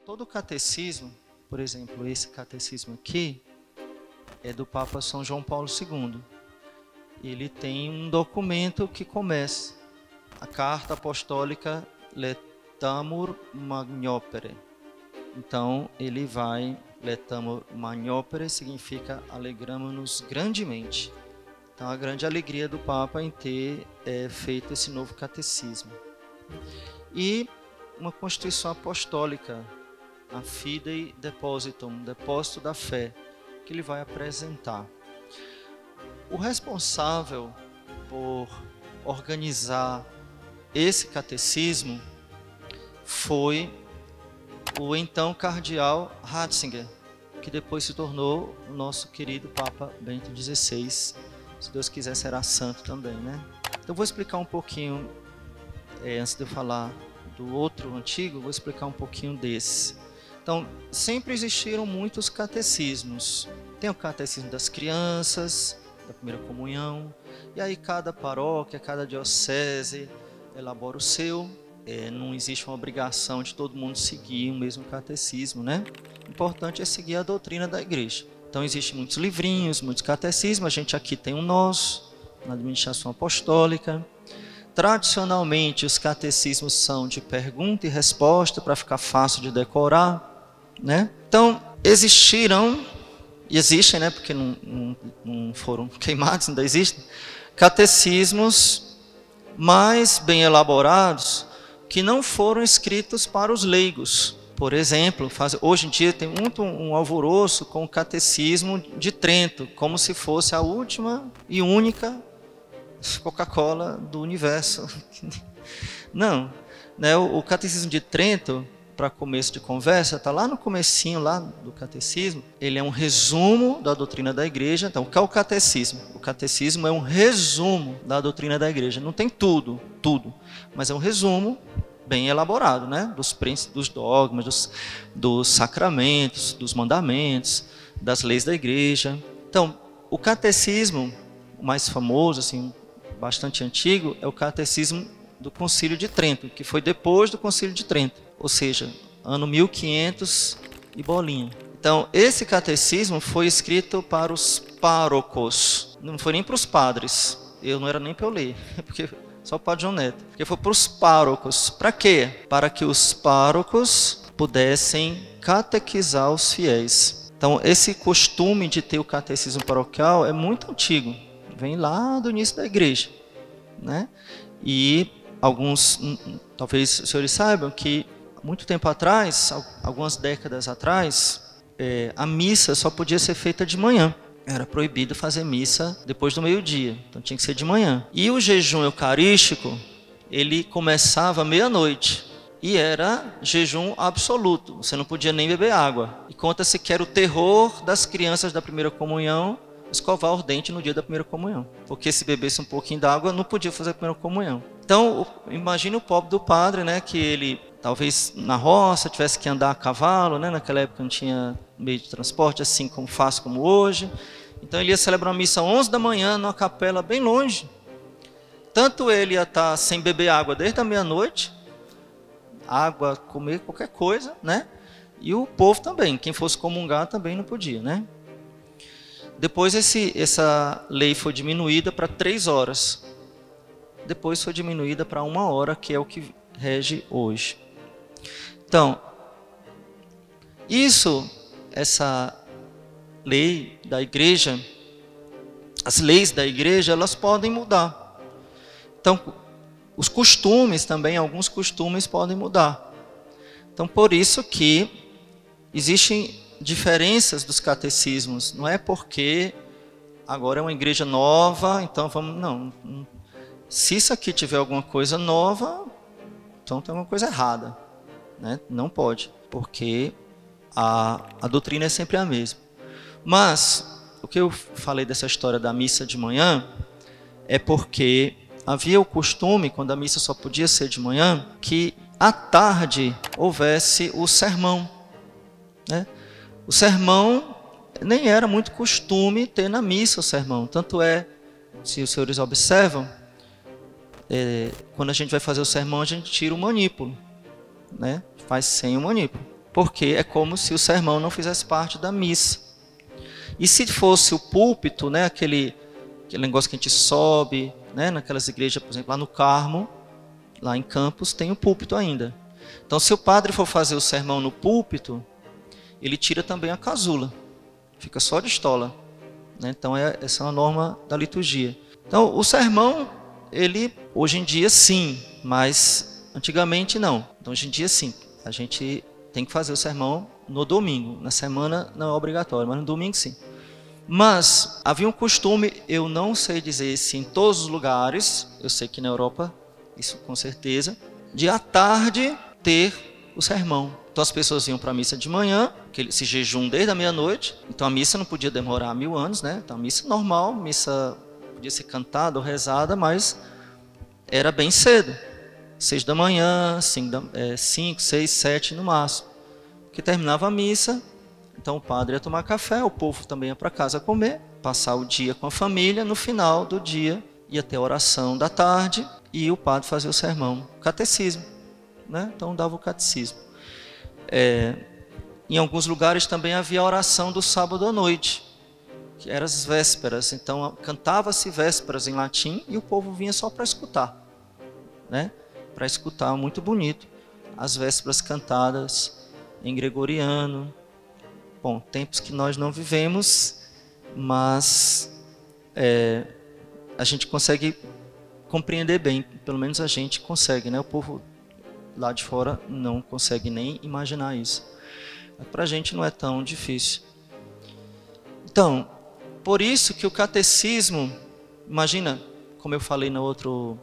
Todo o catecismo, por exemplo, esse catecismo aqui, é do Papa São João Paulo II. Ele tem um documento que começa, a Carta Apostólica Letamur Magnopere. Então, ele vai, Letamur Magnopere significa alegramo-nos grandemente. Então, a grande alegria do Papa em ter feito esse novo catecismo. E uma Constituição Apostólica, a Fidei Depositum, depósito da fé, que ele vai apresentar. O responsável por organizar esse catecismo foi o então cardeal Ratzinger, que depois se tornou o nosso querido Papa Bento XVI. Se Deus quiser, será santo também, né? Então, eu vou explicar um pouquinho, antes de eu falar do outro antigo, vou explicar um pouquinho desse. Então, sempre existiram muitos catecismos. Tem o catecismo das crianças, da primeira comunhão, e aí cada paróquia, cada diocese elabora o seu. Não existe uma obrigação de todo mundo seguir o mesmo catecismo, né? O importante é seguir a doutrina da igreja. Então, existem muitos livrinhos, muitos catecismos. A gente aqui tem o nosso, na administração apostólica. Tradicionalmente, os catecismos são de pergunta e resposta, para ficar fácil de decorar, né? Então, existiram, e existem, né? Porque não foram queimados, ainda existem, catecismos mais bem elaborados, que não foram escritos para os leigos. Por exemplo, hoje em dia tem muito um alvoroço com o catecismo de Trento, como se fosse a última e única Coca-Cola do universo. Não, né? O catecismo de Trento, para começo de conversa, está lá no comecinho lá do catecismo. Ele é um resumo da doutrina da igreja. Então, o que é o catecismo? O catecismo é um resumo da doutrina da igreja. Não tem tudo, mas é um resumo bem elaborado, né? Dos princípios, dos dogmas, dos sacramentos, dos mandamentos, das leis da igreja. Então, o catecismo o mais famoso, assim, bastante antigo, é o catecismo do Concílio de Trento, que foi depois do Concílio de Trento, ou seja, ano 1500 e bolinha. Então, esse catecismo foi escrito para os párocos, não foi nem para os padres. Eu não era nem para eu ler, porque só o padre João Neto, porque foi para os párocos. Para quê? Para que os párocos pudessem catequizar os fiéis. Então, esse costume de ter o catecismo paroquial é muito antigo, vem lá do início da igreja, né? E alguns, talvez os senhores saibam que muito tempo atrás, algumas décadas atrás, a missa só podia ser feita de manhã. Era proibido fazer missa depois do meio-dia, então tinha que ser de manhã. E o jejum eucarístico, ele começava meia-noite e era jejum absoluto, você não podia nem beber água. E conta-se que era o terror das crianças da primeira comunhão escovar o dente no dia da primeira comunhão, porque se bebesse um pouquinho d'água não podia fazer a primeira comunhão. Então, imagine o pobre do padre, né, que ele talvez na roça tivesse que andar a cavalo, né, naquela época não tinha meio de transporte assim como fácil como hoje. Então ele ia celebrar uma missa às 11 da manhã numa capela bem longe. Tanto ele ia estar sem beber água desde a meia-noite, água, comer qualquer coisa, né? E o povo também, quem fosse comungar também não podia, né? Depois essa lei foi diminuída para 3 horas. Depois foi diminuída para 1 hora, que é o que rege hoje. Então, essa lei da igreja, as leis da igreja, elas podem mudar. Então, os costumes também, alguns costumes podem mudar. Então, por isso que existem diferenças dos catecismos. Não é porque agora é uma igreja nova, então vamos... Não. Se isso aqui tiver alguma coisa nova, então tem alguma coisa errada, né? Não pode, porque a doutrina é sempre a mesma. Mas, o que eu falei dessa história da missa de manhã, é porque havia o costume, quando a missa só podia ser de manhã, que à tarde houvesse o sermão, né? O sermão nem era muito costume ter na missa o sermão. Tanto é, se os senhores observam, quando a gente vai fazer o sermão, a gente tira o manípulo, né? Faz sem o manípulo. porque é como se o sermão não fizesse parte da missa. E se fosse o púlpito, né, aquele negócio que a gente sobe, né, naquelas igrejas, por exemplo, lá no Carmo, lá em Campos, tem o púlpito ainda. Então, se o padre for fazer o sermão no púlpito, ele tira também a casula, fica só de estola, né? Então, essa é uma norma da liturgia. Então, o sermão, ele, hoje em dia, sim, mas antigamente não. Então, hoje em dia, sim, a gente tem que fazer o sermão no domingo. Na semana não é obrigatório, mas no domingo, sim. Mas havia um costume, eu não sei dizer se em todos os lugares, eu sei que na Europa, isso com certeza, de à tarde ter o sermão. Então as pessoas iam para a missa de manhã, esse jejum desde a meia-noite, então a missa não podia demorar 1000 anos, né? Então a missa normal, missa podia ser cantada ou rezada, mas era bem cedo, 6 da manhã, 5, 6, 7 no máximo, que terminava a missa. Então o padre ia tomar café, o povo também ia para casa comer, passar o dia com a família, no final do dia ia ter a oração da tarde e o padre fazia o sermão, catecismo, né? Então dava o catecismo. Em alguns lugares também havia a oração do sábado à noite, que eram as vésperas, então cantava-se vésperas em latim e o povo vinha só para escutar, né? Para escutar, muito bonito, as vésperas cantadas em gregoriano. Bom, tempos que nós não vivemos, mas a gente consegue compreender bem, pelo menos a gente consegue, né? O povo lá de fora não consegue nem imaginar isso. Para a gente não é tão difícil. Então, por isso que o catecismo, imagina, como eu falei no outro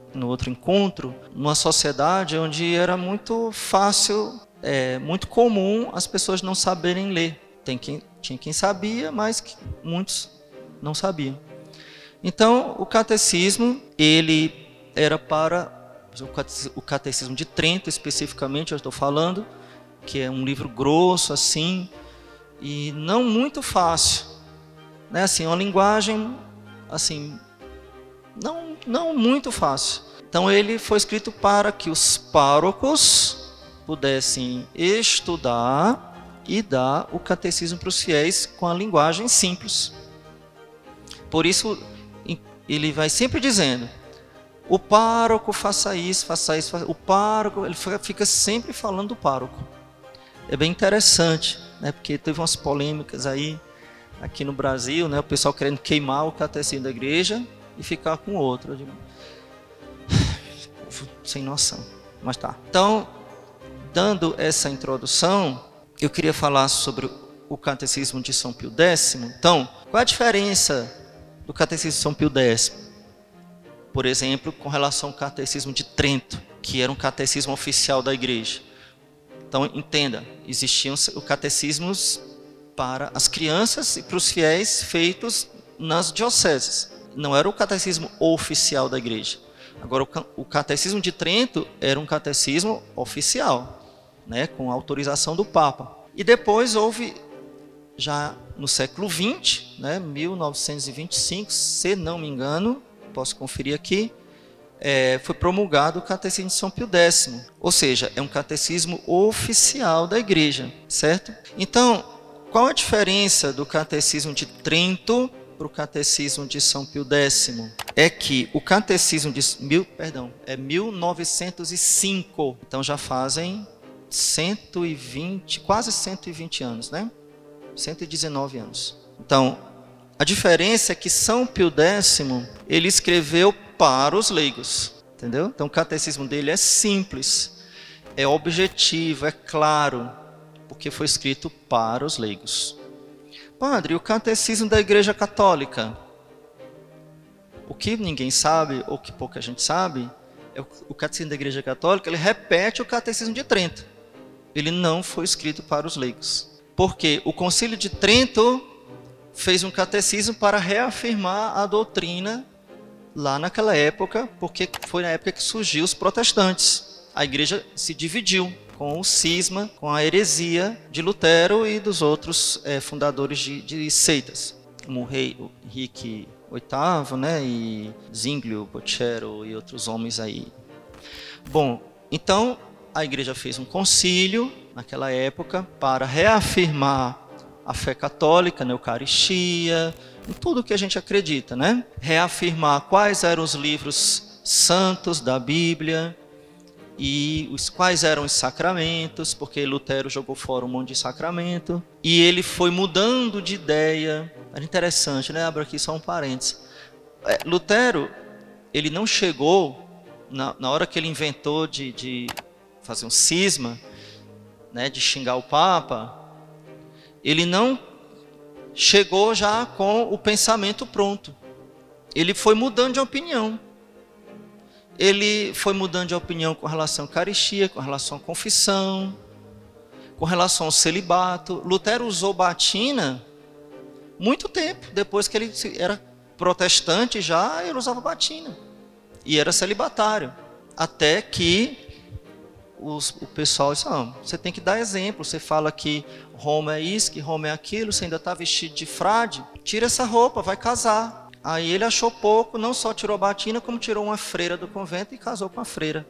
encontro, numa sociedade onde era muito fácil, muito comum as pessoas não saberem ler. Tinha quem sabia, mas muitos não sabiam. Então, o catecismo, ele era para o Catecismo de Trento, especificamente, eu estou falando, que é um livro grosso, assim, e não muito fácil, né? Assim, uma linguagem, assim, não muito fácil. Então, ele foi escrito para que os párocos pudessem estudar e dar o catecismo para os fiéis com a linguagem simples. Por isso, ele vai sempre dizendo, o pároco faça isso, o pároco, ele fica sempre falando do pároco. É bem interessante, né? Porque teve umas polêmicas aí, aqui no Brasil, né? O pessoal querendo queimar o catecismo da igreja e ficar com outro. Eu digo, sem noção, mas tá. Então, dando essa introdução, eu queria falar sobre o Catecismo de São Pio X. Então, qual a diferença do Catecismo de São Pio X? Por exemplo, com relação ao Catecismo de Trento, que era um catecismo oficial da igreja. Então, entenda, existiam os catecismos para as crianças e para os fiéis feitos nas dioceses. Não era o catecismo oficial da igreja. Agora, o Catecismo de Trento era um catecismo oficial, né, com autorização do Papa. E depois houve, já no século XX, né, 1925, se não me engano, posso conferir aqui, foi promulgado o Catecismo de São Pio X. Ou seja, é um catecismo oficial da igreja, certo? Então, qual a diferença do Catecismo de Trento para o Catecismo de São Pio X? É que o Catecismo de 1905, então já fazem 120, quase 120 anos, né? 119 anos. Então, a diferença é que São Pio X, ele escreveu para os leigos, entendeu? Então, o catecismo dele é simples, é objetivo, é claro, porque foi escrito para os leigos. Padre, o catecismo da Igreja Católica? O que ninguém sabe, ou que pouca gente sabe, é o catecismo da Igreja Católica, ele repete o Catecismo de Trento. Ele não foi escrito para os leigos. Porque o Concílio de Trento fez um catecismo para reafirmar a doutrina lá naquela época, porque foi na época que surgiu os protestantes. A igreja se dividiu com o cisma, com a heresia de Lutero e dos outros fundadores de seitas, como o rei Henrique VIII, né, e Zwinglio, Bocchero e outros homens aí. Bom, então a igreja fez um concílio naquela época, para reafirmar a fé católica, na Eucaristia, em tudo que a gente acredita, né? Reafirmar quais eram os livros santos da Bíblia e quais eram os sacramentos, porque Lutero jogou fora um monte de sacramento, e ele foi mudando de ideia. Era interessante, né? Abro aqui só um parênteses. Lutero, ele não chegou, na hora que ele inventou de fazer um cisma, né, de xingar o Papa, ele não chegou já com o pensamento pronto. Ele foi mudando de opinião. Ele foi mudando de opinião com relação à Eucaristia, com relação à confissão, com relação ao celibato. Lutero usou batina muito tempo. Depois que ele era protestante já, ele usava batina. E era celibatário. Até que o pessoal disse, você tem que dar exemplo. Você fala que Roma é isso, que Roma é aquilo, você ainda está vestido de frade. Tira essa roupa, vai casar. Aí ele achou pouco, não só tirou a batina, como tirou uma freira do convento e casou com a freira.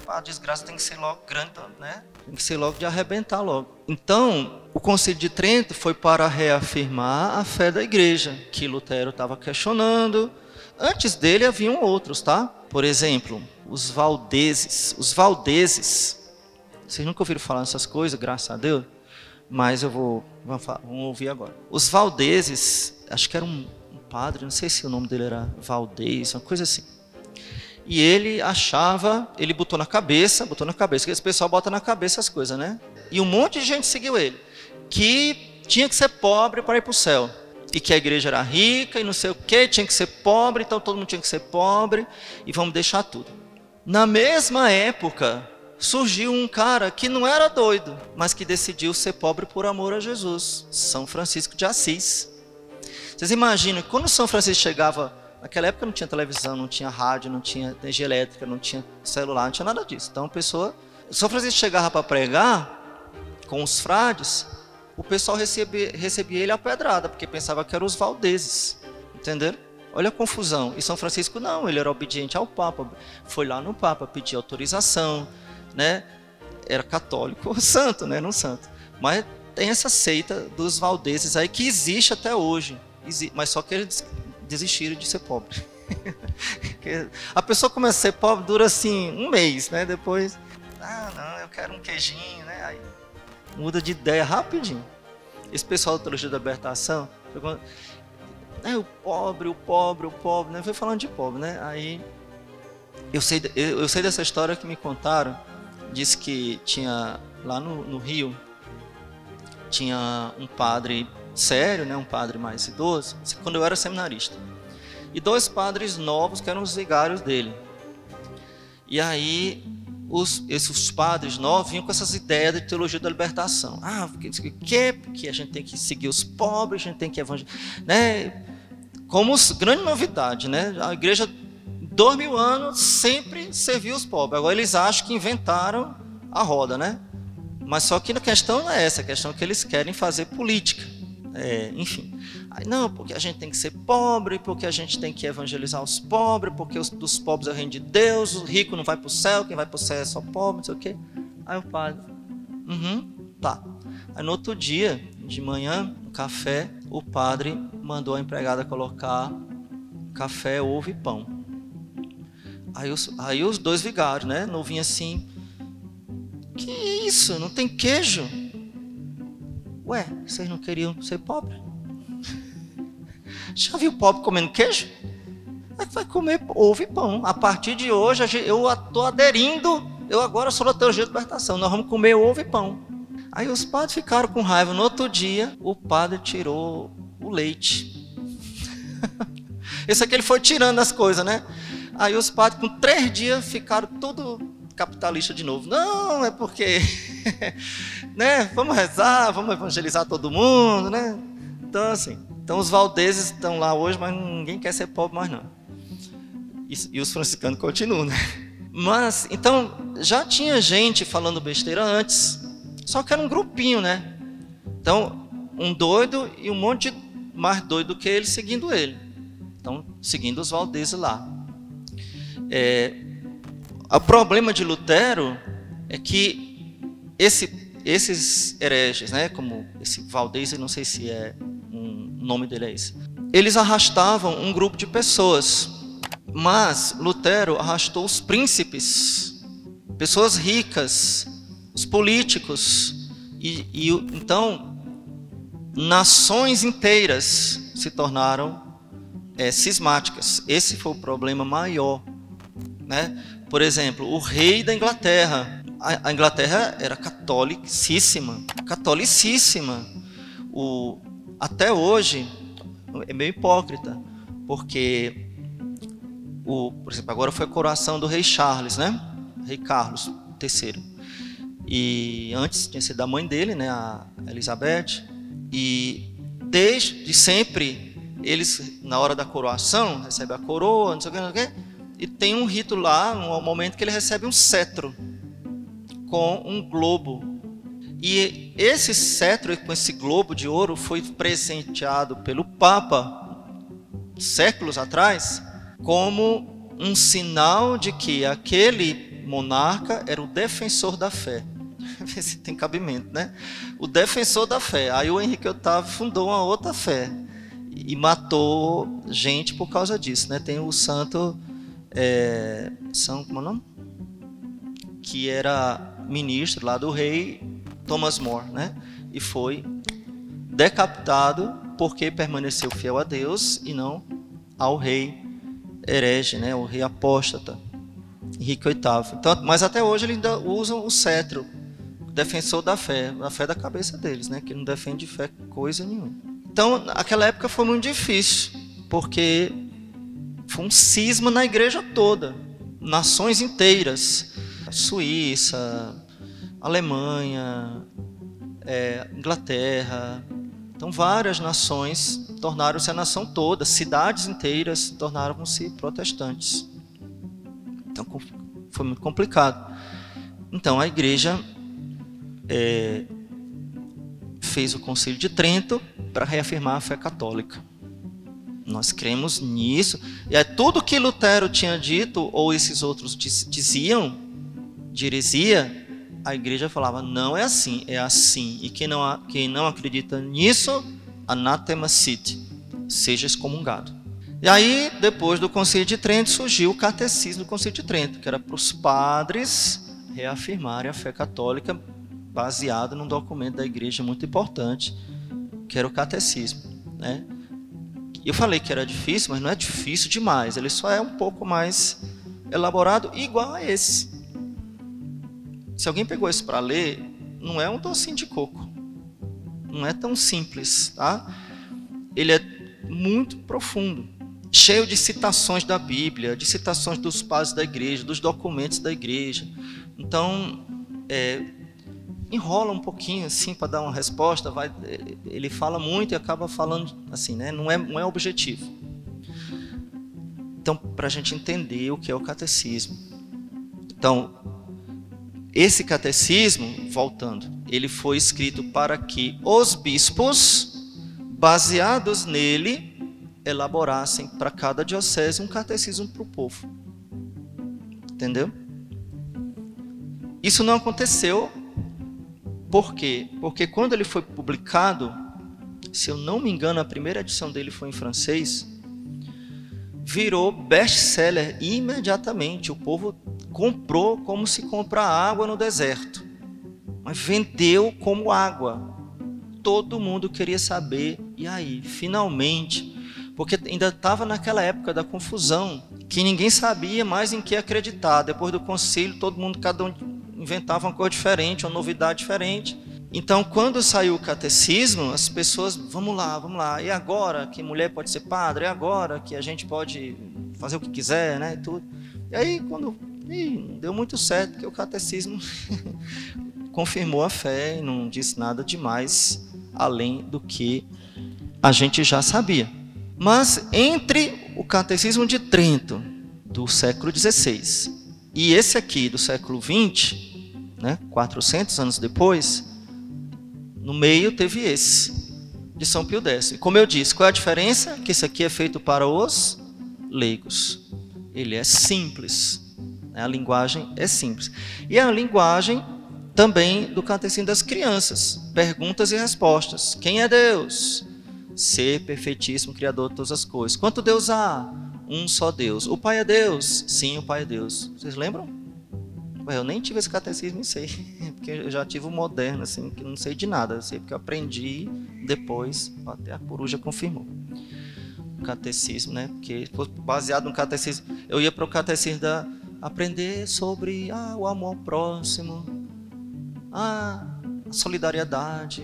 A desgraça tem que ser logo grande, né? Tem que ser logo de arrebentar logo. Então, o Concílio de Trento foi para reafirmar a fé da igreja, que Lutero estava questionando. Antes dele haviam outros, tá? Por exemplo, os valdeses. Os valdeses, vocês nunca ouviram falar nessas coisas, graças a Deus, mas vamos ouvir agora. Os valdeses, acho que era um padre, não sei se o nome dele era Valdez, uma coisa assim. E ele achava, ele botou na cabeça, que esse pessoal bota na cabeça as coisas, né? E um monte de gente seguiu ele, que tinha que ser pobre para ir para o céu. E que a igreja era rica e não sei o que, tinha que ser pobre, então todo mundo tinha que ser pobre e vamos deixar tudo. Na mesma época, surgiu um cara que não era doido, mas que decidiu ser pobre por amor a Jesus, São Francisco de Assis. Vocês imaginam, quando São Francisco chegava, naquela época não tinha televisão, não tinha rádio, não tinha energia elétrica, não tinha celular, não tinha nada disso. Então São Francisco chegava para pregar com os frades, o pessoal recebia ele a pedrada, porque pensava que eram os valdeses, entenderam? Olha a confusão. E São Francisco não, ele era obediente ao Papa, foi lá no Papa pedir autorização, né? Era católico, santo, né? Não santo. Mas tem essa seita dos valdeses aí que existe até hoje, mas só que eles desistiram de ser pobre. A pessoa começa a ser pobre, dura assim um mês, né? Depois, não, eu quero um queijinho, né? Aí muda de ideia rapidinho. Esse pessoal da Teologia da Libertação, o pobre, né? Foi falando de pobre, né? Aí eu sei dessa história que me contaram. Diz que tinha lá no Rio, tinha um padre sério, né? Um padre mais idoso, quando eu era seminarista, e dois padres novos que eram os vigários dele. E aí esses padres novos vinham com essas ideias de teologia da libertação. Porque a gente tem que seguir os pobres, a gente tem que evangelizar, né? Como grande novidade, né? A igreja 2000 anos sempre serviu os pobres. Agora eles acham que inventaram a roda, né? Mas só que a questão não é essa, a questão é que eles querem fazer política. Enfim. Aí, não, porque a gente tem que ser pobre, porque a gente tem que evangelizar os pobres, porque dos pobres é o reino de Deus, o rico não vai para o céu, quem vai para o céu é só pobre, não sei o quê. Aí o padre, tá. Aí no outro dia, de manhã, no café, o padre mandou a empregada colocar café, ovo e pão. Aí os dois vigários, né, novinho assim, que isso, não tem queijo? Ué, vocês não queriam ser pobre? Já viu pobre comendo queijo? Vai comer ovo e pão. A partir de hoje, eu estou aderindo, eu agora sou da Teologia da Libertação, nós vamos comer ovo e pão. Aí os padres ficaram com raiva. No outro dia, o padre tirou o leite. Esse aqui ele foi tirando as coisas, né? Aí os padres, com 3 dias, ficaram tudo capitalista de novo. Não, é porque né? Vamos rezar, vamos evangelizar todo mundo, né? Então assim, os valdeses estão lá hoje, mas ninguém quer ser pobre mais não. E os franciscanos continuam, né? Mas então já tinha gente falando besteira antes, só que era um grupinho, né? Então um doido e um monte mais doido que ele seguindo ele. Então seguindo os valdeses lá. O problema de Lutero é que esses hereges, né, como esse Valdez, eu não sei se o nome dele é esse, eles arrastavam um grupo de pessoas, mas Lutero arrastou os príncipes, pessoas ricas, os políticos, então nações inteiras se tornaram cismáticas. Esse foi o problema maior, né? Por exemplo, o rei da Inglaterra. A Inglaterra era catolicíssima. Até hoje é meio hipócrita, porque por exemplo, agora foi a coroação do rei Charles, né? Rei Carlos III. E antes tinha sido a mãe dele, né? A Elizabeth. E desde sempre eles, na hora da coroação, recebem a coroa, não sei o que, e tem um rito lá, um momento que ele recebe um cetro com um globo. E esse cetro, com esse globo de ouro, foi presenteado pelo Papa séculos atrás, como um sinal de que aquele monarca era o defensor da fé. Vê se tem cabimento, né? O defensor da fé. Aí o Henrique VIII fundou uma outra fé e matou gente por causa disso, né? Tem o santo como é o nome? Que era ministro lá do rei Thomas More, né? E foi decapitado porque permaneceu fiel a Deus e não ao rei herege, né? O rei apóstata, Henrique VIII. Então, mas até hoje eles ainda usam o cetro, defensor da fé, a fé da cabeça deles, né? Que não defende fé coisa nenhuma. Então, aquela época foi muito difícil, porque foi um cisma na igreja toda, nações inteiras, Suíça, Alemanha, Inglaterra. Então, várias nações tornaram-se a nação toda, cidades inteiras tornaram-se protestantes. Então, foi muito complicado. Então, a igreja fez o Concílio de Trento para reafirmar a fé católica. Nós cremos nisso. E tudo que Lutero tinha dito, ou esses outros diziam, de heresia, a igreja falava, não é assim, é assim. E quem não acredita nisso, anatema sit, seja excomungado. E aí, depois do Concílio de Trento, surgiu o Catecismo do Concílio de Trento, que era para os padres reafirmarem a fé católica, baseado num documento da igreja muito importante, que era o Catecismo, né? Eu falei que era difícil, mas não é difícil demais, ele só é um pouco mais elaborado, igual a esse. Se alguém pegou isso para ler, não é um docinho de coco, não é tão simples, tá? Ele é muito profundo, cheio de citações da Bíblia, de citações dos padres da igreja, dos documentos da igreja. Então, enrola um pouquinho assim para dar uma resposta, ele fala muito e acaba falando assim, né? Não é objetivo. Então, para a gente entender o que é o catecismo. Então, esse catecismo, voltando, ele foi escrito para que os bispos, baseados nele, elaborassem para cada diocese um catecismo para o povo. Entendeu? Isso não aconteceu. Por quê? Porque quando ele foi publicado, se eu não me engano, a primeira edição dele foi em francês, virou best-seller imediatamente. O povo comprou como se compra água no deserto, mas vendeu como água. Todo mundo queria saber, e aí, finalmente, porque ainda estava naquela época da confusão, que ninguém sabia mais em que acreditar. Depois do concílio, todo mundo, cada um inventava uma coisa diferente, uma novidade diferente. Então, quando saiu o catecismo, as pessoas, vamos lá, e agora que mulher pode ser padre? E agora que a gente pode fazer o que quiser, né? Tudo. E aí, não deu muito certo, porque o catecismo confirmou a fé e não disse nada demais, além do que a gente já sabia. Mas entre o Catecismo de Trento, do século XVI, e esse aqui, do século XX, né, 400 anos depois, no meio teve esse, de São Pio X. E como eu disse, qual é a diferença? Que esse aqui é feito para os leigos. Ele é simples, né? A linguagem é simples. E a linguagem também do Catecismo das Crianças, perguntas e respostas. Quem é Deus? Ser perfeitíssimo, criador de todas as coisas. Quanto Deus há? Um só Deus. O Pai é Deus? Sim, o Pai é Deus. Vocês lembram? Eu nem tive esse catecismo e sei, porque eu já tive o moderno, assim, que não sei de nada. Eu sei porque eu aprendi depois, até a coruja confirmou. O catecismo, né? Porque baseado no catecismo, eu ia para o catecismo aprender sobre o amor ao próximo, a solidariedade.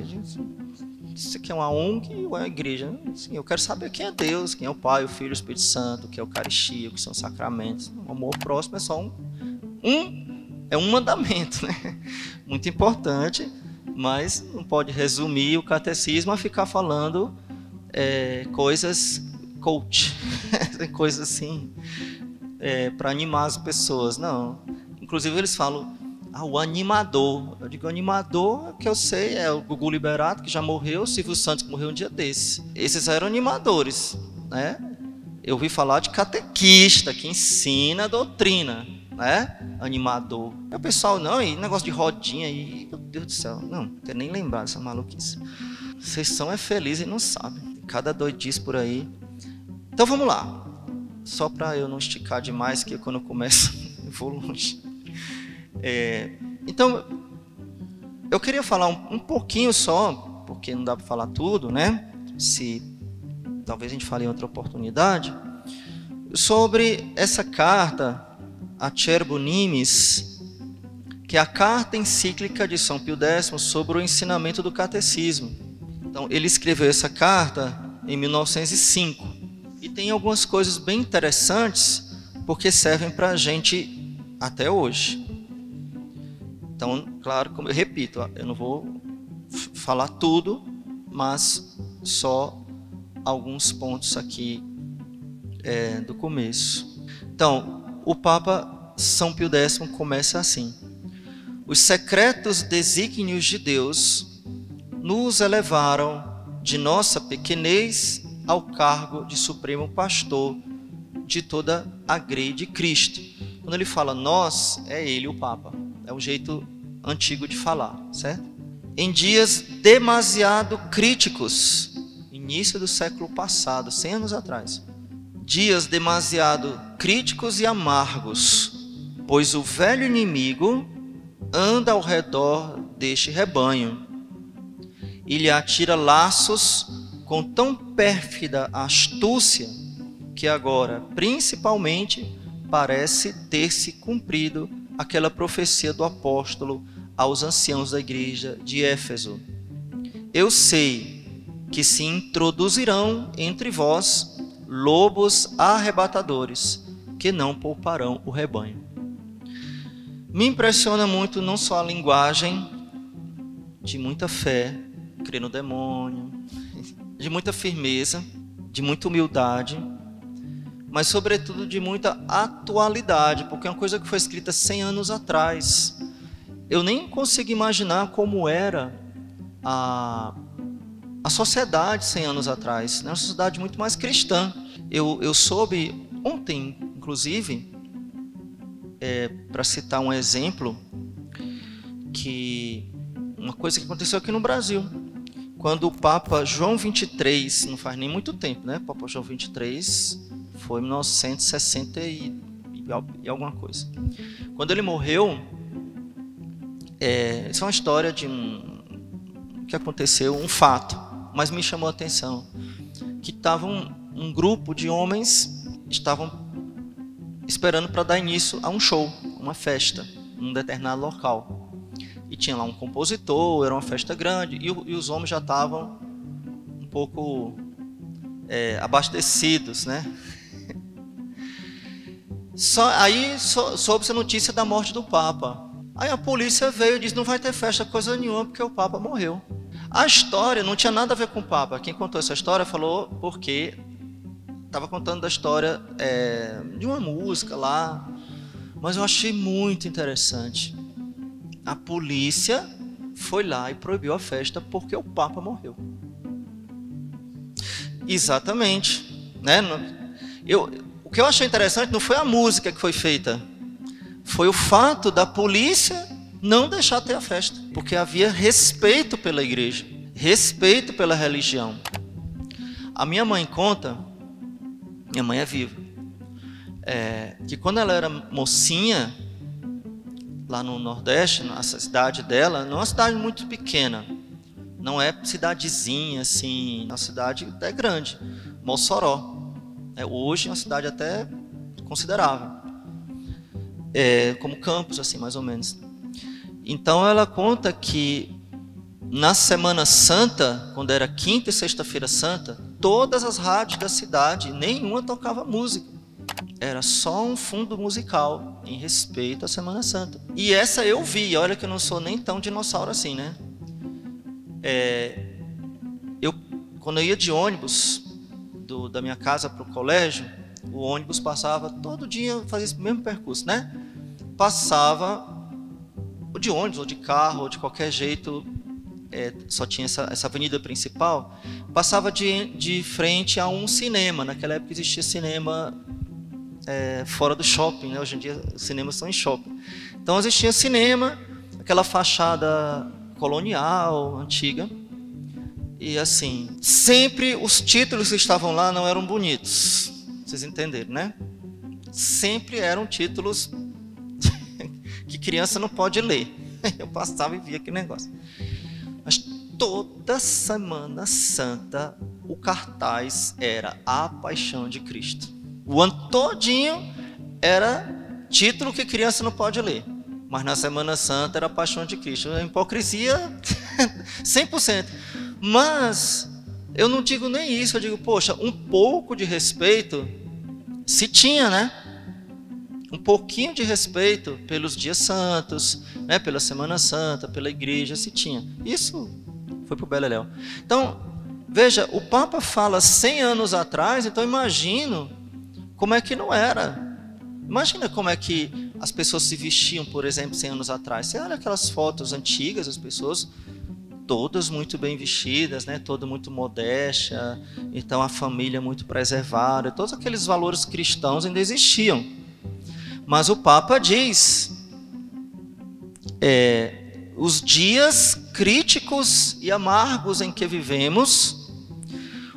Isso aqui é uma ONG ou é uma igreja? Sim, eu quero saber quem é Deus, quem é o Pai, o Filho e o Espírito Santo, o que é a Eucaristia, o que são os sacramentos. O amor ao próximo é só um mandamento, né? Muito importante, mas não pode resumir o catecismo a ficar falando coisas coach, coisas assim, para animar as pessoas. Não. Inclusive eles falam, o animador. Eu digo, animador, que eu sei, é o Gugu Liberato, que já morreu, o Silvio Santos, que morreu um dia desse. Esses eram animadores, né? Eu ouvi falar de catequista, que ensina a doutrina, né? Animador. E o pessoal, não, e negócio de rodinha, e meu Deus do céu, não quero nem lembrar dessa maluquice. Vocês são felizes e não sabem. Tem cada doidice por aí. Então vamos lá. Só para eu não esticar demais, que quando eu começo, eu vou longe. Então, eu queria falar um pouquinho só, porque não dá para falar tudo, né? Talvez a gente fale em outra oportunidade, sobre essa carta Acerbo Nimis, que é a carta encíclica de São Pio X sobre o ensinamento do catecismo. Então, ele escreveu essa carta em 1905 e tem algumas coisas bem interessantes, porque servem para a gente até hoje. Então, claro, como eu repito, eu não vou falar tudo, mas só alguns pontos aqui do começo. Então, o Papa São Pio X começa assim: os secretos desígnios de Deus nos elevaram de nossa pequenez ao cargo de supremo pastor de toda a grei de Cristo. Quando ele fala nós, é ele, o Papa. É um jeito antigo de falar, certo? Em dias demasiado críticos, início do século passado, 100 anos atrás. Dias demasiado críticos e amargos, pois o velho inimigo anda ao redor deste rebanho e lhe atira laços com tão pérfida astúcia que agora, principalmente, parece ter se cumprido aquela profecia do apóstolo aos anciãos da igreja de Éfeso. Eu sei que se introduzirão entre vós lobos arrebatadores, que não pouparão o rebanho. Me impressiona muito não só a linguagem de muita fé, crer no demônio, de muita firmeza, de muita humildade, mas sobretudo de muita atualidade, porque é uma coisa que foi escrita 100 anos atrás. Eu nem consigo imaginar como era a sociedade 100 anos atrás, né? Uma sociedade muito mais cristã. Eu soube ontem, inclusive, para citar um exemplo, que uma coisa que aconteceu aqui no Brasil, quando o Papa João XXIII, não faz nem muito tempo, né? O Papa João XXIII foi em 1960 e alguma coisa. Quando ele morreu, isso é uma história de que aconteceu, um fato, mas me chamou a atenção, que um grupo de homens estavam esperando para dar início a um show, uma festa, num determinado local. E tinha lá um compositor, era uma festa grande, e os homens já estavam um pouco abastecidos, né? Aí soube-se a notícia da morte do Papa. Aí a polícia veio e disse, não vai ter festa coisa nenhuma, porque o Papa morreu. A história não tinha nada a ver com o Papa. Quem contou essa história falou porque estava contando da história de uma música lá. Mas eu achei muito interessante. A polícia foi lá e proibiu a festa porque o Papa morreu. Exatamente, né? O que eu achei interessante não foi a música que foi feita, foi o fato da polícia não deixar ter a festa, porque havia respeito pela igreja, respeito pela religião. A minha mãe conta, minha mãe é viva, que quando ela era mocinha, lá no Nordeste, na cidade dela, não é uma cidade muito pequena, não é cidadezinha assim, a cidade é grande, Mossoró. Hoje é uma cidade até considerável, como Campos, assim, mais ou menos. Então ela conta que na Semana Santa, quando era quinta e sexta-feira santa, todas as rádios da cidade, nenhuma tocava música. Era só um fundo musical em respeito à Semana Santa. E essa eu vi, olha que eu não sou nem tão dinossauro assim, né? Quando eu ia de ônibus da minha casa para o colégio, o ônibus passava todo dia, fazia esse mesmo percurso, né? Passava ou de ônibus, ou de carro, ou de qualquer jeito, só tinha essa avenida principal, passava de frente a um cinema. Naquela época existia cinema fora do shopping, né? Hoje em dia os cinemas são em shopping. Então existia cinema, aquela fachada colonial, antiga, e assim, sempre os títulos que estavam lá não eram bonitos, vocês entenderam, né? Sempre eram títulos que criança não pode ler. Eu passava e via aquele negócio. Mas toda Semana Santa o cartaz era A Paixão de Cristo. O ano todinho era título que criança não pode ler, mas na Semana Santa era A Paixão de Cristo. A hipocrisia 100%. Mas eu não digo nem isso, eu digo, poxa, um pouco de respeito se tinha, né? Um pouquinho de respeito pelos dias santos, né? Pela Semana Santa, pela igreja, se tinha. Isso foi para o Beleléu. Então, veja, o Papa fala 100 anos atrás, então imagino como é que não era. Imagina como é que as pessoas se vestiam, por exemplo, 100 anos atrás. Você olha aquelas fotos antigas, as pessoas todas muito bem vestidas, né? Toda muito modéstia, então a família muito preservada, todos aqueles valores cristãos ainda existiam. Mas o Papa diz, os dias críticos e amargos em que vivemos,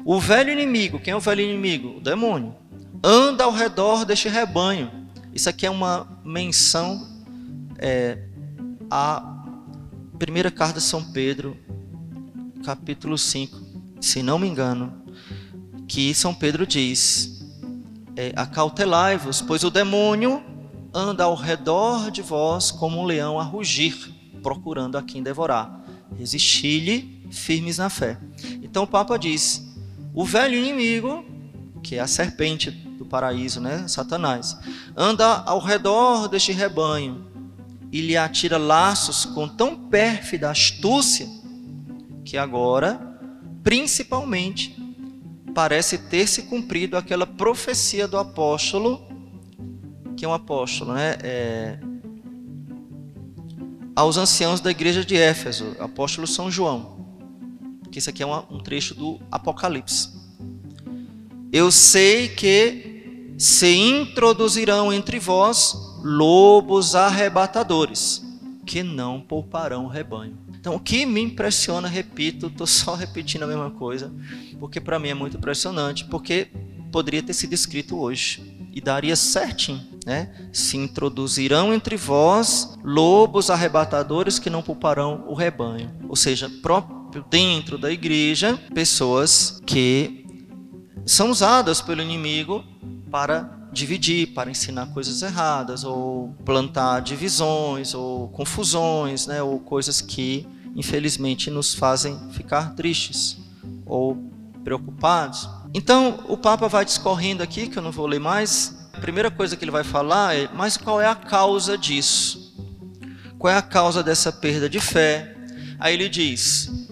o velho inimigo, quem é o velho inimigo? O demônio, anda ao redor deste rebanho. Isso aqui é uma menção à primeira carta de São Pedro, capítulo 5, se não me engano, que São Pedro diz, acautelai-vos, pois o demônio anda ao redor de vós como um leão a rugir, procurando a quem devorar. Resisti-lhe firmes na fé. Então o Papa diz, o velho inimigo, que é a serpente do paraíso, né, Satanás, anda ao redor deste rebanho e lhe atira laços com tão pérfida astúcia que agora, principalmente, parece ter se cumprido aquela profecia do apóstolo, que é um apóstolo, né, aos anciãos da igreja de Éfeso, apóstolo São João, que isso aqui é um trecho do Apocalipse. Eu sei que se introduzirão entre vós lobos arrebatadores, que não pouparão o rebanho. Então, o que me impressiona, repito, estou só repetindo a mesma coisa, porque para mim é muito impressionante, porque poderia ter sido escrito hoje, e daria certinho, né? Se introduzirão entre vós lobos arrebatadores que não pouparão o rebanho. Ou seja, próprio dentro da igreja, pessoas que são usadas pelo inimigo para dividir, para ensinar coisas erradas, ou plantar divisões, ou confusões, né? Ou coisas que, infelizmente, nos fazem ficar tristes ou preocupados. Então, o Papa vai discorrendo aqui, que eu não vou ler mais. A primeira coisa que ele vai falar é, mas qual é a causa disso? Qual é a causa dessa perda de fé? Aí ele diz,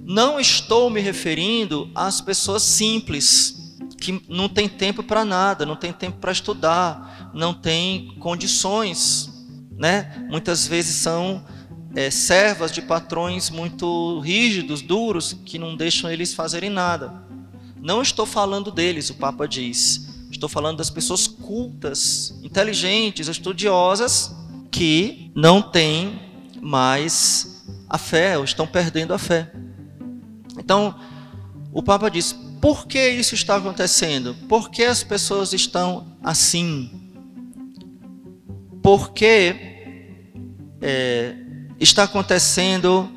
não estou me referindo às pessoas simples, que não tem tempo para nada, não tem tempo para estudar, não tem condições, né? Muitas vezes são servas de patrões muito rígidos, duros, que não deixam eles fazerem nada. Não estou falando deles, o Papa diz. Estou falando das pessoas cultas, inteligentes, estudiosas, que não têm mais a fé, ou estão perdendo a fé. Então, o Papa diz, por que isso está acontecendo? Por que as pessoas estão assim? Por que está acontecendo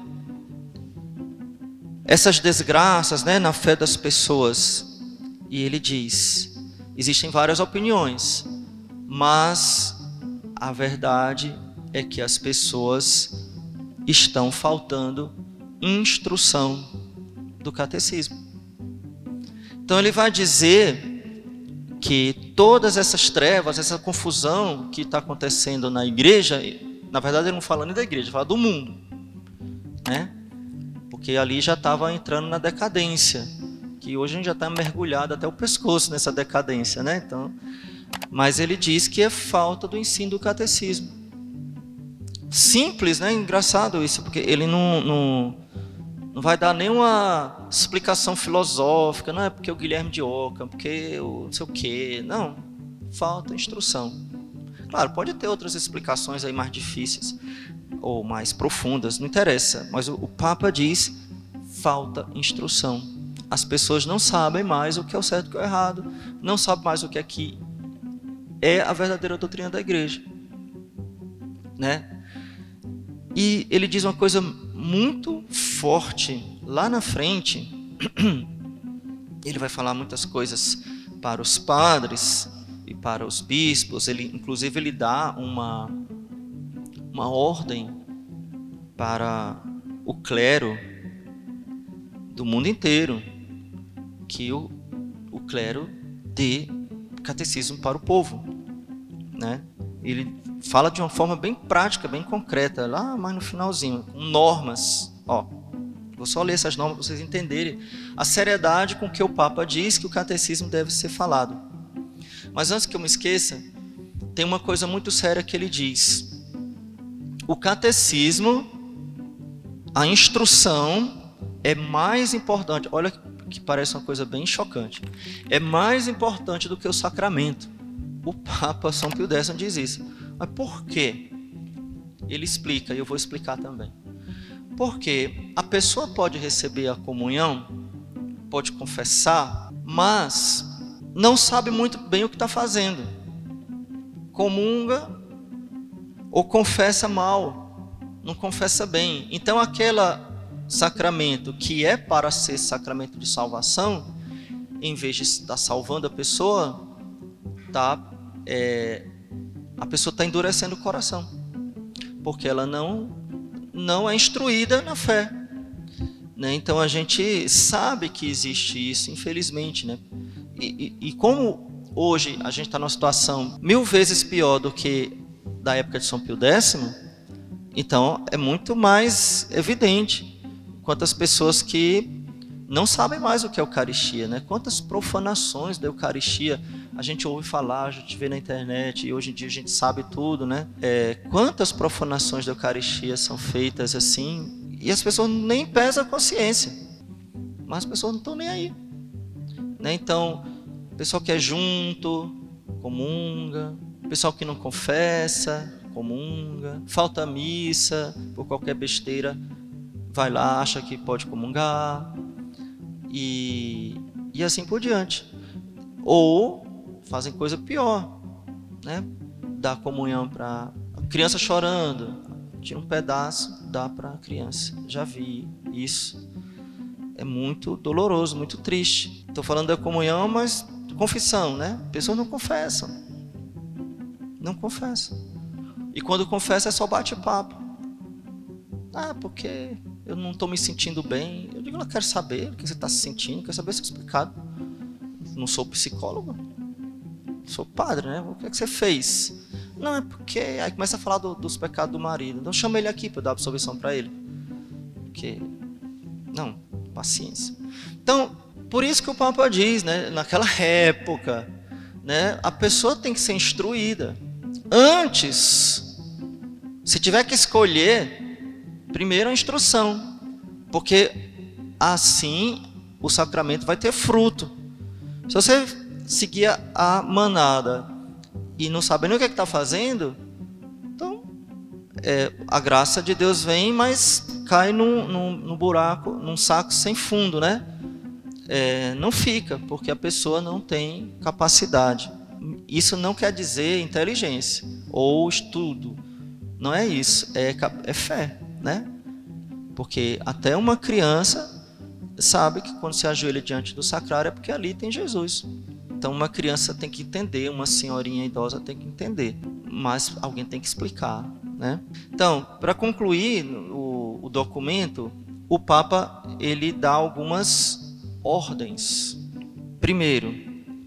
essas desgraças, né, na fé das pessoas? E ele diz, existem várias opiniões, mas a verdade é que as pessoas estão faltando instrução do catecismo. Então ele vai dizer que todas essas trevas, essa confusão que está acontecendo na igreja, na verdade ele não fala nem da igreja, ele fala do mundo, né? Porque ali já estava entrando na decadência, que hoje a gente já está mergulhado até o pescoço nessa decadência, né? Então, mas ele diz que é falta do ensino do catecismo. Simples, né? Engraçado isso, porque ele não vai dar nenhuma explicação filosófica, não é porque o Guilherme de Ockham, porque o não sei o quê. Não, falta instrução. Claro, pode ter outras explicações aí mais difíceis ou mais profundas, não interessa. Mas o Papa diz, falta instrução. As pessoas não sabem mais o que é o certo e o que é o errado, não sabem mais o que aqui é a verdadeira doutrina da igreja, né? E ele diz uma coisa muito forte lá na frente. Ele vai falar muitas coisas para os padres e para os bispos. Inclusive ele dá uma ordem para o clero do mundo inteiro, que o clero dê catecismo para o povo, né? Ele fala de uma forma bem prática, bem concreta, lá mais no finalzinho, com normas. Vou só ler essas normas para vocês entenderem a seriedade com que o Papa diz que o catecismo deve ser falado. Mas antes que eu me esqueça, tem uma coisa muito séria que ele diz. O catecismo, a instrução é mais importante. Olha que parece uma coisa bem chocante. É mais importante do que o sacramento. O Papa São Pio X diz isso. Mas por quê? Ele explica, e eu vou explicar também. Porque a pessoa pode receber a comunhão, pode confessar, mas não sabe muito bem o que está fazendo. Comunga ou confessa mal, não confessa bem. Então aquele sacramento que é para ser sacramento de salvação, em vez de estar salvando a pessoa, a pessoa está endurecendo o coração, porque ela não é instruída na fé, né? Então a gente sabe que existe isso, infelizmente, né? E como hoje a gente está numa situação 1000 vezes pior do que da época de São Pio X, então é muito mais evidente quantas pessoas que não sabem mais o que é Eucaristia, né? Quantas profanações da Eucaristia a gente ouve falar, a gente vê na internet, e hoje em dia a gente sabe tudo, né? Quantas profanações da Eucaristia são feitas assim, e as pessoas nem pesam a consciência, mas as pessoas não estão nem aí, né? Então, o pessoal que é junto, comunga, o pessoal que não confessa, comunga, falta a missa, por qualquer besteira, vai lá, acha que pode comungar, e assim por diante. Ou fazem coisa pior, né? Dá comunhão para a criança chorando, tira um pedaço, dá para a criança. Já vi isso. É muito doloroso, muito triste. Estou falando da comunhão, mas confissão, né? Pessoas não confessam. Não confessam. E quando confessa é só bate-papo. Porque eu não estou me sentindo bem. Eu digo, eu quero saber o que você está se sentindo, quero saber seus pecados. Não sou psicólogo, sou padre, né? O que é que você fez? Não, é porque... Aí começa a falar dos pecados do marido. Então chama ele aqui para eu dar absolvição para ele. Porque... Não, paciência. Então, por isso que o Papa diz, né? Naquela época, né? A pessoa tem que ser instruída. Antes, se tiver que escolher, primeiro a instrução. Porque assim o sacramento vai ter fruto. Se você seguir a manada e não saber nem o que está fazendo, então a graça de Deus vem, mas cai num buraco, num saco sem fundo, né? Não fica, porque a pessoa não tem capacidade. Isso não quer dizer inteligência ou estudo. Não é isso, é fé, né? Porque até uma criança sabe que quando se ajoelha diante do sacrário é porque ali tem Jesus. Então uma criança tem que entender, uma senhorinha idosa tem que entender, mas alguém tem que explicar, né? Então, para concluir o documento, o Papa ele dá algumas ordens. Primeiro,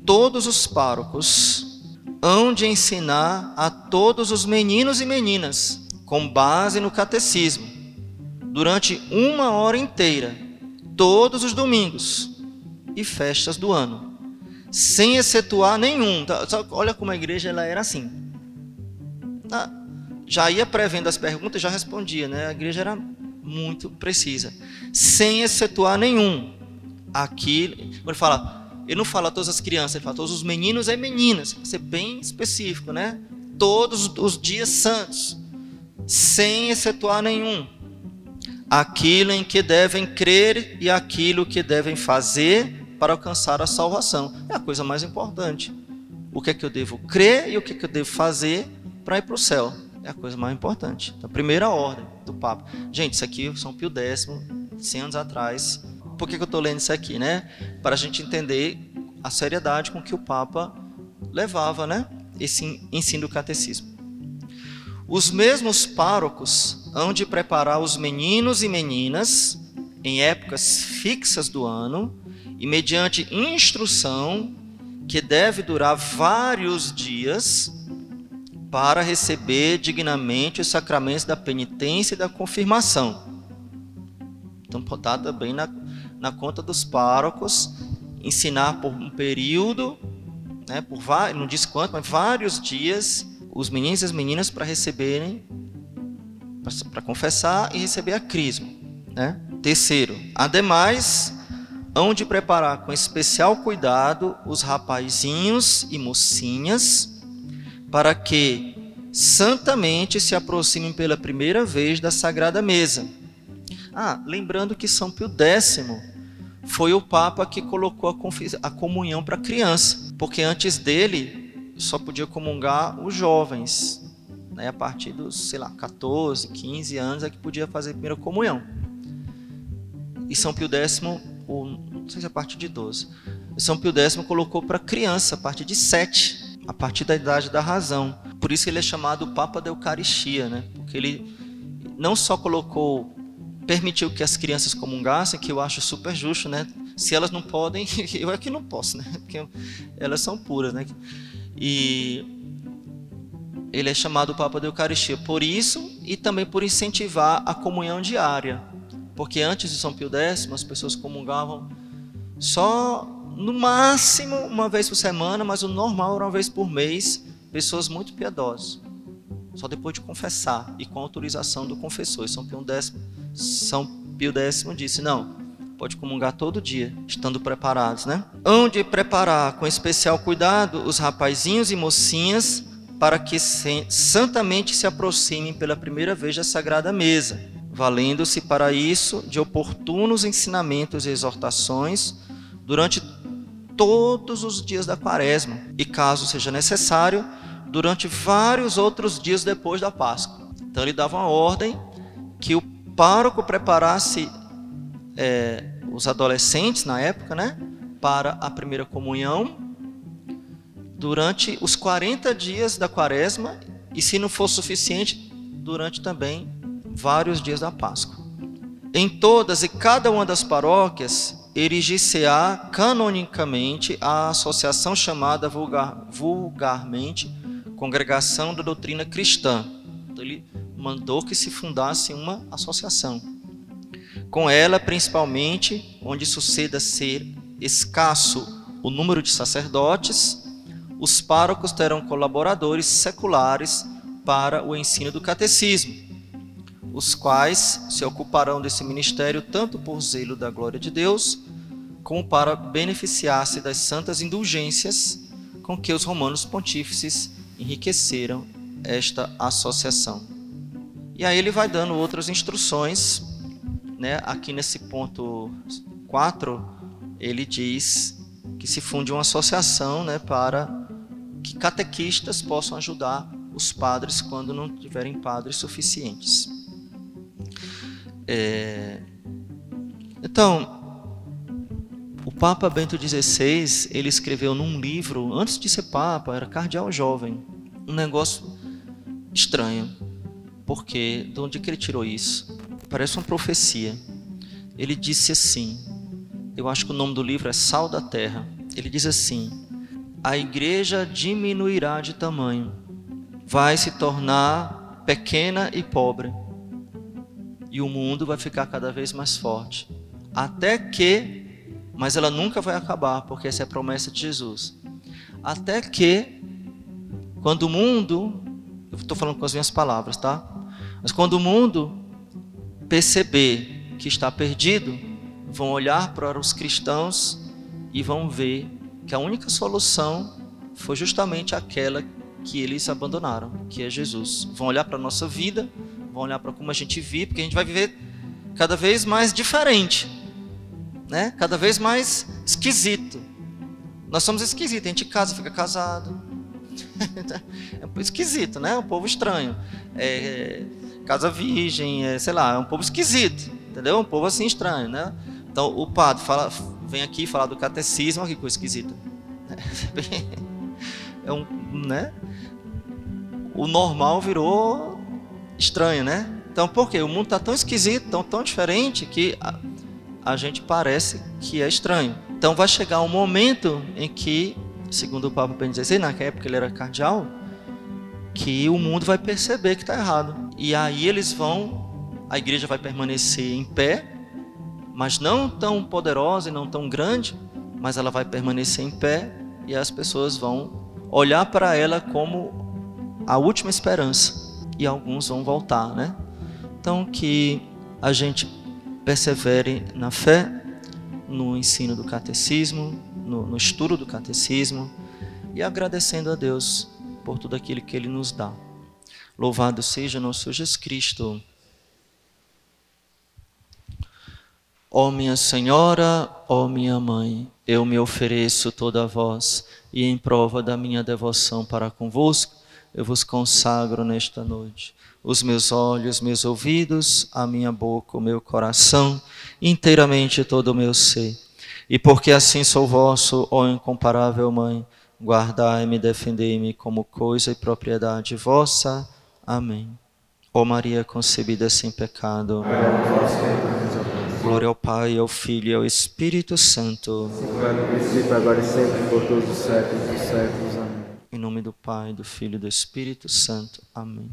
todos os párocos hão de ensinar a todos os meninos e meninas, com base no catecismo, durante 1 hora inteira, todos os domingos e festas do ano, sem excetuar nenhum. Olha como a igreja ela era assim. Já ia prevendo as perguntas, já respondia, né? A igreja era muito precisa. Sem excetuar nenhum. Aqui, ele não fala todas as crianças, ele fala todos os meninos e meninas, para ser bem específico, né? Todos os dias santos, sem excetuar nenhum. Aquilo em que devem crer e aquilo que devem fazer para alcançar a salvação. É a coisa mais importante. O que é que eu devo crer e o que é que eu devo fazer para ir para o céu. É a coisa mais importante. Então, a primeira ordem do Papa. Gente, isso aqui é São Pio X, 100 anos atrás. Por que eu estou lendo isso aqui, né? Para a gente entender a seriedade com que o Papa levava, né? Esse ensino do catecismo. Os mesmos párocos hão de preparar os meninos e meninas em épocas fixas do ano e mediante instrução que deve durar vários dias para receber dignamente os sacramentos da penitência e da confirmação. Então, está também na conta dos párocos, ensinar por um período, né, não diz quanto, mas vários dias, os meninos e as meninas para receberem, para confessar e receber a crisma, né? Terceiro, ademais, hão de preparar com especial cuidado os rapazinhos e mocinhas para que santamente se aproximem pela primeira vez da Sagrada Mesa. Lembrando que São Pio X foi o Papa que colocou a comunhão para criança, porque antes dele só podia comungar os jovens, né? A partir dos, 14, 15 anos é que podia fazer a primeira comunhão. E São Pio X, não sei se a partir de 12, São Pio X colocou para criança a partir de 7, a partir da idade da razão. Por isso ele é chamado Papa da Eucaristia, né? Porque ele não só permitiu que as crianças comungassem, que eu acho super justo, né? Se elas não podem, eu é que não posso, né? Porque elas são puras, né? E ele é chamado Papa da Eucaristia por isso e também por incentivar a comunhão diária. Porque antes de São Pio X, as pessoas comungavam só, no máximo, uma vez por semana, mas o normal era uma vez por mês, pessoas muito piedosas. Só depois de confessar e com autorização do confessor. E São Pio X disse, não, pode comungar todo dia, estando preparados, né? Hão de preparar com especial cuidado os rapazinhos e mocinhas para que santamente se aproximem pela primeira vez da Sagrada Mesa, valendo-se para isso de oportunos ensinamentos e exortações durante todos os dias da Quaresma e, caso seja necessário, durante vários outros dias depois da Páscoa. Então ele dava uma ordem que o pároco preparasse os adolescentes na época, né, para a primeira comunhão durante os 40 dias da Quaresma e, se não for suficiente, durante também vários dias da Páscoa. Em todas e cada uma das paróquias erigir-se-á canonicamente a associação chamada vulgarmente Congregação da Doutrina Cristã. Então, ele mandou que se fundasse uma associação. Com ela, principalmente, onde suceda ser escasso o número de sacerdotes, os párocos terão colaboradores seculares para o ensino do catecismo, os quais se ocuparão desse ministério tanto por zelo da glória de Deus, como para beneficiar-se das santas indulgências com que os romanos pontífices enriqueceram esta associação. E aí ele vai dando outras instruções, né? Aqui nesse ponto 4, ele diz que se funde uma associação, né, para que catequistas possam ajudar os padres quando não tiverem padres suficientes. Então, o Papa Bento XVI, ele escreveu num livro, antes de ser Papa, era cardeal jovem, um negócio estranho. Porque, de onde que ele tirou isso? Parece uma profecia. Ele disse assim, eu acho que o nome do livro é Sal da Terra. Ele diz assim, a igreja diminuirá de tamanho, vai se tornar pequena e pobre, e o mundo vai ficar cada vez mais forte, até que, mas ela nunca vai acabar, porque essa é a promessa de Jesus, até que, quando o mundo, eu estou falando com as minhas palavras, tá? Mas quando o mundo perceber que está perdido, vão olhar para os cristãos e vão ver que a única solução foi justamente aquela que eles abandonaram, que é Jesus. Vão olhar para a nossa vida, vão olhar para como a gente vive, porque a gente vai viver cada vez mais diferente, né? Cada vez mais esquisito. Nós somos esquisitos, a gente casa, fica casado. É esquisito, né? É um povo estranho. Casa virgem, sei lá, é um povo esquisito, entendeu? Um povo assim estranho, né? Então o padre vem aqui falar do catecismo, olha que coisa esquisita. Né? O normal virou estranho, né? Então por quê? O mundo está tão esquisito, tão diferente, que a gente parece que é estranho. Então vai chegar um momento em que, segundo o Papa Bento XVI, naquela época ele era cardeal, que o mundo vai perceber que está errado. E aí a igreja vai permanecer em pé, mas não tão poderosa e não tão grande, mas ela vai permanecer em pé e as pessoas vão olhar para ela como a última esperança. E alguns vão voltar, né? Então que a gente persevere na fé, no ensino do catecismo, no estudo do catecismo e agradecendo a Deus por tudo aquilo que Ele nos dá. Louvado seja nosso Jesus Cristo. Ó minha Senhora, ó minha Mãe, eu me ofereço toda a vós, e em prova da minha devoção para convosco, eu vos consagro nesta noite os meus olhos, meus ouvidos, a minha boca, o meu coração, inteiramente todo o meu ser. E porque assim sou vosso, ó incomparável Mãe, guardai-me e defendei-me como coisa e propriedade vossa. Amém. Ó Maria concebida sem pecado, glória ao Pai, ao Filho e ao Espírito Santo. Agora e sempre, por todos os séculos dos séculos. Amém. Em nome do Pai, do Filho e do Espírito Santo. Amém.